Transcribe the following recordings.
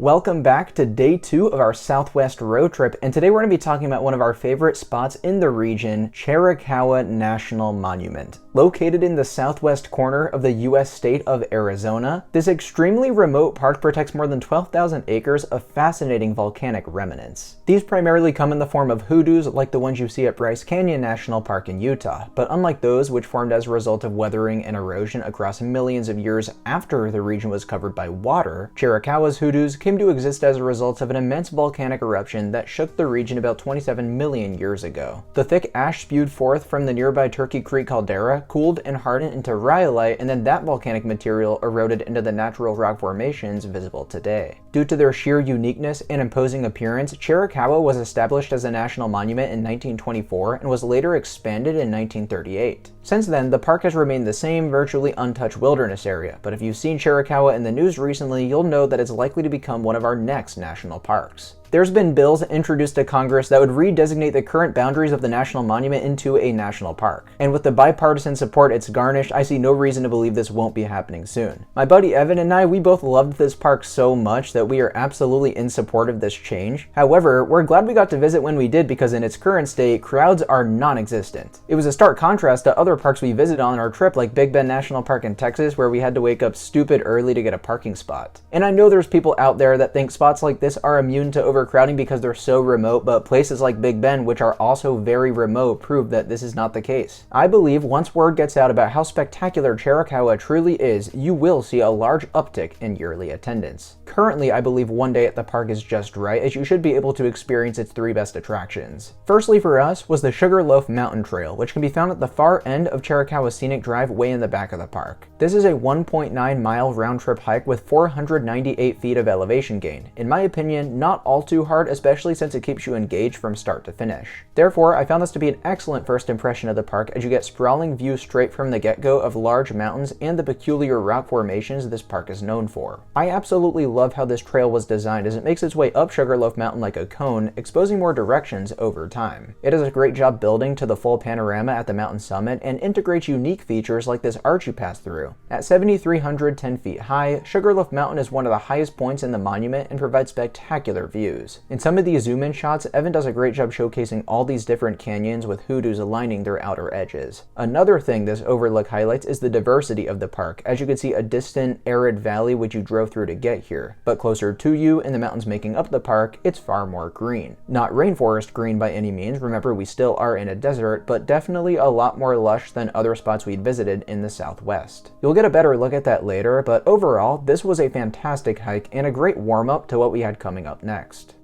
Welcome back to day 2 of our Southwest road trip, and today we're going to be talking about one of our favorite spots in the region, Chiricahua National Monument. Located in the southwest corner of the U.S. state of Arizona, this extremely remote park protects more than 12,000 acres of fascinating volcanic remnants. These primarily come in the form of hoodoos like the ones you see at Bryce Canyon National Park in Utah, but unlike those which formed as a result of weathering and erosion across millions of years after the region was covered by water, Chiricahua's hoodoos came to exist as a result of an immense volcanic eruption that shook the region about 27 million years ago. The thick ash spewed forth from the nearby Turkey Creek caldera cooled and hardened into rhyolite, and then that volcanic material eroded into the natural rock formations visible today. Due to their sheer uniqueness and imposing appearance, Chiricahua was established as a national monument in 1924 and was later expanded in 1938. Since then, the park has remained the same, virtually untouched wilderness area, but if you've seen Chiricahua in the news recently, you'll know that it's likely to become one of our next national parks. There's been bills introduced to Congress that would redesignate the current boundaries of the national monument into a national park. And with the bipartisan support it's garnished, I see no reason to believe this won't be happening soon. My buddy Evan and I, we both loved this park so much that we are absolutely in support of this change. However, we're glad we got to visit when we did because in its current state, crowds are non-existent. It was a stark contrast to other parks we visited on our trip like Big Bend National Park in Texas, where we had to wake up stupid early to get a parking spot. And I know there's people out there that think spots like this are immune to overcrowding because they're so remote, but places like Big Bend, which are also very remote, prove that this is not the case. I believe once word gets out about how spectacular Chiricahua truly is, you will see a large uptick in yearly attendance. Currently, I believe one day at the park is just right, as you should be able to experience its 3 best attractions. Firstly for us was the Sugarloaf Mountain Trail, which can be found at the far end of Chiricahua Scenic Drive way in the back of the park. This is a 1.9-mile round-trip hike with 498 feet of elevation gain. In my opinion, not all too hard, especially since it keeps you engaged from start to finish. Therefore, I found this to be an excellent first impression of the park, as you get sprawling views straight from the get-go of large mountains and the peculiar rock formations this park is known for. I absolutely love how this trail was designed, as it makes its way up Sugarloaf Mountain like a cone, exposing more directions over time. It does a great job building to the full panorama at the mountain summit and integrates unique features like this arch you pass through. At 7,310 feet high, Sugarloaf Mountain is one of the highest points in the monument and provides spectacular views. In some of these zoom-in shots, Evan does a great job showcasing all these different canyons with hoodoos aligning their outer edges. Another thing this overlook highlights is the diversity of the park, as you can see a distant, arid valley which you drove through to get here, but closer to you in the mountains making up the park, it's far more green. Not rainforest green by any means, remember we still are in a desert, but definitely a lot more lush than other spots we'd visited in the southwest. You'll get a better look at that later, but overall, this was a fantastic hike and a great warm-up to what we had coming up next.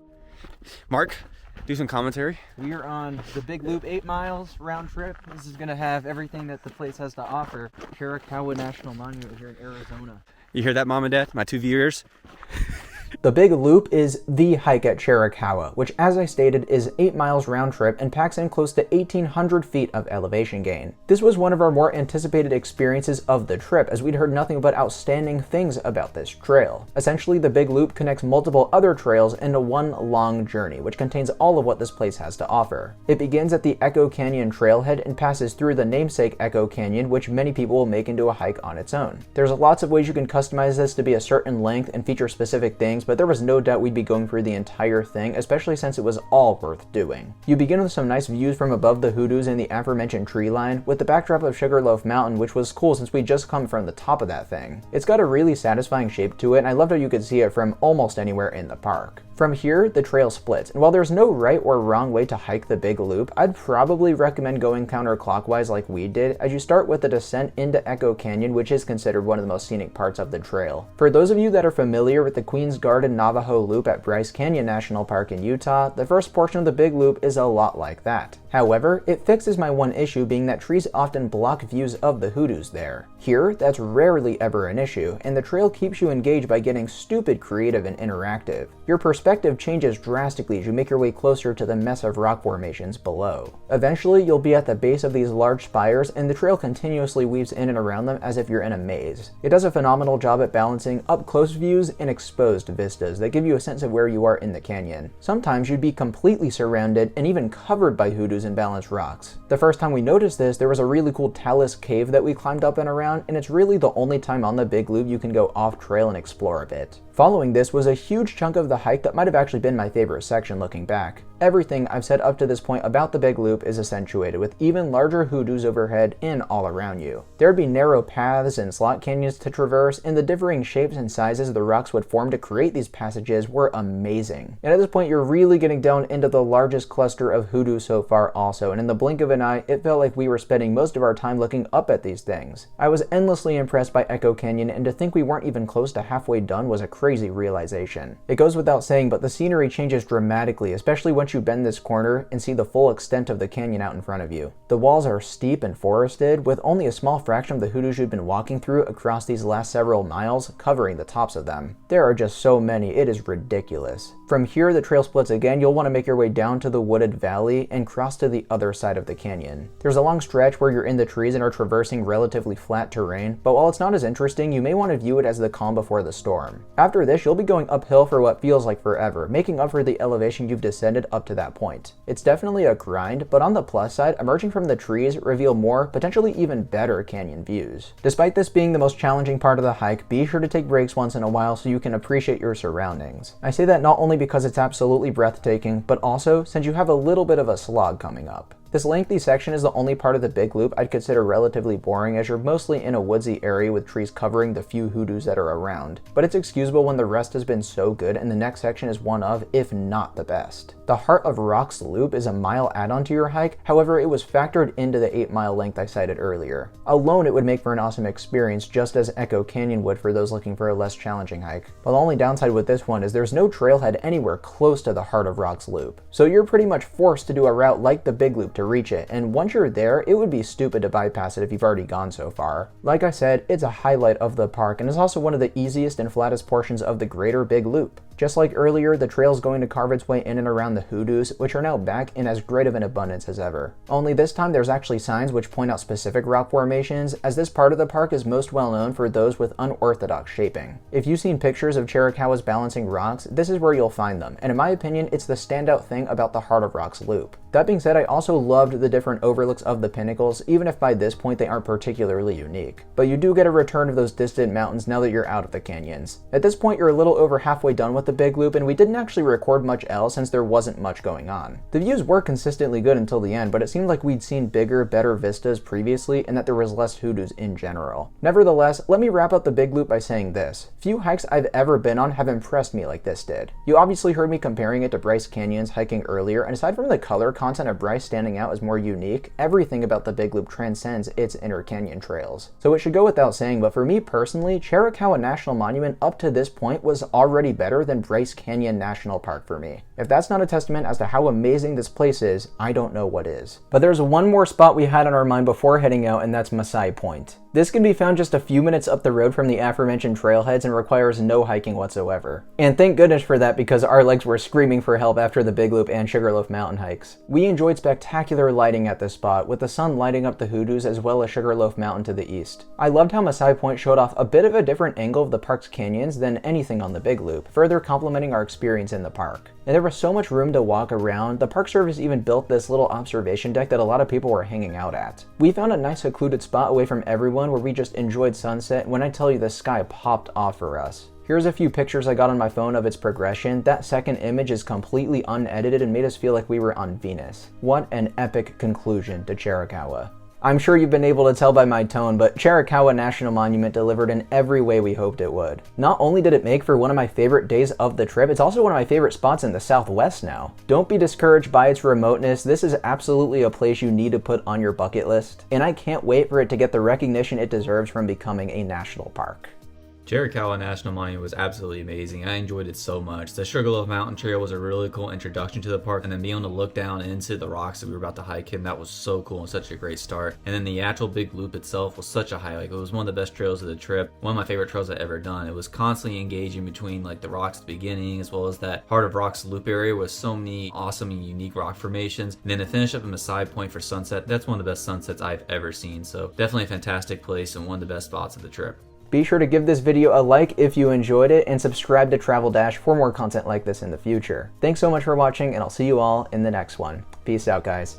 Mark, do some commentary. We are on the Big Loop, 8 miles round trip. This is going to have everything that the place has to offer. Chiricahua National Monument here in Arizona. You hear that, Mom and Dad? My 2 viewers. The Big Loop is the hike at Chiricahua, which as I stated is 8 miles round trip and packs in close to 1,800 feet of elevation gain. This was one of our more anticipated experiences of the trip, as we'd heard nothing but outstanding things about this trail. Essentially, the Big Loop connects multiple other trails into one long journey, which contains all of what this place has to offer. It begins at the Echo Canyon trailhead and passes through the namesake Echo Canyon, which many people will make into a hike on its own. There's lots of ways you can customize this to be a certain length and feature specific things, but there was no doubt we'd be going through the entire thing, especially since it was all worth doing. You begin with some nice views from above the hoodoos and the aforementioned tree line, with the backdrop of Sugarloaf Mountain, which was cool since we just come from the top of that thing. It's got a really satisfying shape to it, and I loved how you could see it from almost anywhere in the park. From here, the trail splits, and while there's no right or wrong way to hike the Big Loop, I'd probably recommend going counterclockwise like we did, as you start with the descent into Echo Canyon, which is considered one of the most scenic parts of the trail. For those of you that are familiar with the Queen's Garden Navajo Loop at Bryce Canyon National Park in Utah, the first portion of the Big Loop is a lot like that. However, it fixes my one issue, being that trees often block views of the hoodoos there. Here, that's rarely ever an issue, and the trail keeps you engaged by getting stupid creative and interactive. Your perspective perspective changes drastically as you make your way closer to the mess of rock formations below. Eventually, you'll be at the base of these large spires, and the trail continuously weaves in and around them as if you're in a maze. It does a phenomenal job at balancing up-close views and exposed vistas that give you a sense of where you are in the canyon. Sometimes you'd be completely surrounded and even covered by hoodoos and balanced rocks. The first time we noticed this, there was a really cool talus cave that we climbed up and around, and it's really the only time on the big loop you can go off trail and explore a bit. Following this was a huge chunk of the hike that might have actually been my favorite section looking back. Everything I've said up to this point about the big loop is accentuated with even larger hoodoos overhead and all around you. There'd be narrow paths and slot canyons to traverse, and the differing shapes and sizes the rocks would form to create these passages were amazing. And at this point you're really getting down into the largest cluster of hoodoos so far also, and in the blink of an eye it felt like we were spending most of our time looking up at these things. I was endlessly impressed by Echo Canyon, and to think we weren't even close to halfway done was a crazy realization. It goes without saying, but the scenery changes dramatically, especially once you bend this corner and see the full extent of the canyon out in front of you. The walls are steep and forested, with only a small fraction of the hoodoos you've been walking through across these last several miles covering the tops of them. There are just so many, it is ridiculous. From here, the trail splits again. You'll want to make your way down to the wooded valley and cross to the other side of the canyon. There's a long stretch where you're in the trees and are traversing relatively flat terrain, but while it's not as interesting, you may want to view it as the calm before the storm. After this, you'll be going uphill for what feels like forever, making up for the elevation you've descended up to that point. It's definitely a grind, but on the plus side, emerging from the trees reveal more, potentially even better canyon views. Despite this being the most challenging part of the hike, be sure to take breaks once in a while so you can appreciate your surroundings. I say that not only because it's absolutely breathtaking, but also since you have a little bit of a slog coming up. This lengthy section is the only part of the big loop I'd consider relatively boring, as you're mostly in a woodsy area with trees covering the few hoodoos that are around. But it's excusable when the rest has been so good and the next section is one of, if not the best. The Heart of Rocks loop is a mile add-on to your hike, however it was factored into the 8-mile length I cited earlier. Alone it would make for an awesome experience, just as Echo Canyon would for those looking for a less challenging hike. But the only downside with this one is there's no trailhead anywhere close to the Heart of Rocks loop. So you're pretty much forced to do a route like the big loop to reach it, and once you're there, it would be stupid to bypass it if you've already gone so far. Like I said, it's a highlight of the park and is also one of the easiest and flattest portions of the greater big loop. Just like earlier, the trail's going to carve its way in and around the hoodoos, which are now back in as great of an abundance as ever. Only this time there's actually signs which point out specific rock formations, as this part of the park is most well known for those with unorthodox shaping. If you've seen pictures of Chiricahua's balancing rocks, this is where you'll find them, and in my opinion, it's the standout thing about the Heart of Rocks loop. That being said, I also loved the different overlooks of the pinnacles, even if by this point they aren't particularly unique. But you do get a return of those distant mountains now that you're out of the canyons. At this point, you're a little over halfway done with the big loop, and we didn't actually record much else since there wasn't much going on. The views were consistently good until the end, but it seemed like we'd seen bigger, better vistas previously and that there was less hoodoos in general. Nevertheless, let me wrap up the big loop by saying this. Few hikes I've ever been on have impressed me like this did. You obviously heard me comparing it to Bryce Canyon's hiking earlier, and aside from the color content of Bryce standing out as more unique, everything about the big loop transcends its inner canyon trails. So it should go without saying, but for me personally, Chiricahua National Monument up to this point was already better than Bryce Canyon National Park for me. If that's not a testament as to how amazing this place is, I don't know what is. But there's one more spot we had on our mind before heading out, and that's Massai Point. This can be found just a few minutes up the road from the aforementioned trailheads and requires no hiking whatsoever. And thank goodness for that, because our legs were screaming for help after the Big Loop and Sugarloaf Mountain hikes. We enjoyed spectacular lighting at this spot, with the sun lighting up the hoodoos as well as Sugarloaf Mountain to the east. I loved how Massai Point showed off a bit of a different angle of the park's canyons than anything on the Big Loop, further complementing our experience in the park. And there was so much room to walk around, the Park Service even built this little observation deck that a lot of people were hanging out at. We found a nice secluded spot away from everyone where we just enjoyed sunset. When I tell you, the sky popped off for us. Here's a few pictures I got on my phone of its progression. That second image is completely unedited and made us feel like we were on Venus. What an epic conclusion to Chiricahua. I'm sure you've been able to tell by my tone, but Chiricahua National Monument delivered in every way we hoped it would. Not only did it make for one of my favorite days of the trip, it's also one of my favorite spots in the Southwest now. Don't be discouraged by its remoteness. This is absolutely a place you need to put on your bucket list, and I can't wait for it to get the recognition it deserves from becoming a national park. Chiricahua National Monument was absolutely amazing. I enjoyed it so much. The Sugarloaf Mountain Trail was a really cool introduction to the park, and then being able to look down into the rocks that we were about to hike in, that was so cool and such a great start. And then the actual big loop itself was such a highlight. It was one of the best trails of the trip, one of my favorite trails I've ever done. It was constantly engaging between like the rocks at the beginning, as well as that Heart of Rocks loop area with so many awesome and unique rock formations. And then to finish up at Massai Point for sunset, that's one of the best sunsets I've ever seen. So definitely a fantastic place and one of the best spots of the trip. Be sure to give this video a like if you enjoyed it, and subscribe to Travel Dash for more content like this in the future. Thanks so much for watching, and I'll see you all in the next one. Peace out, guys.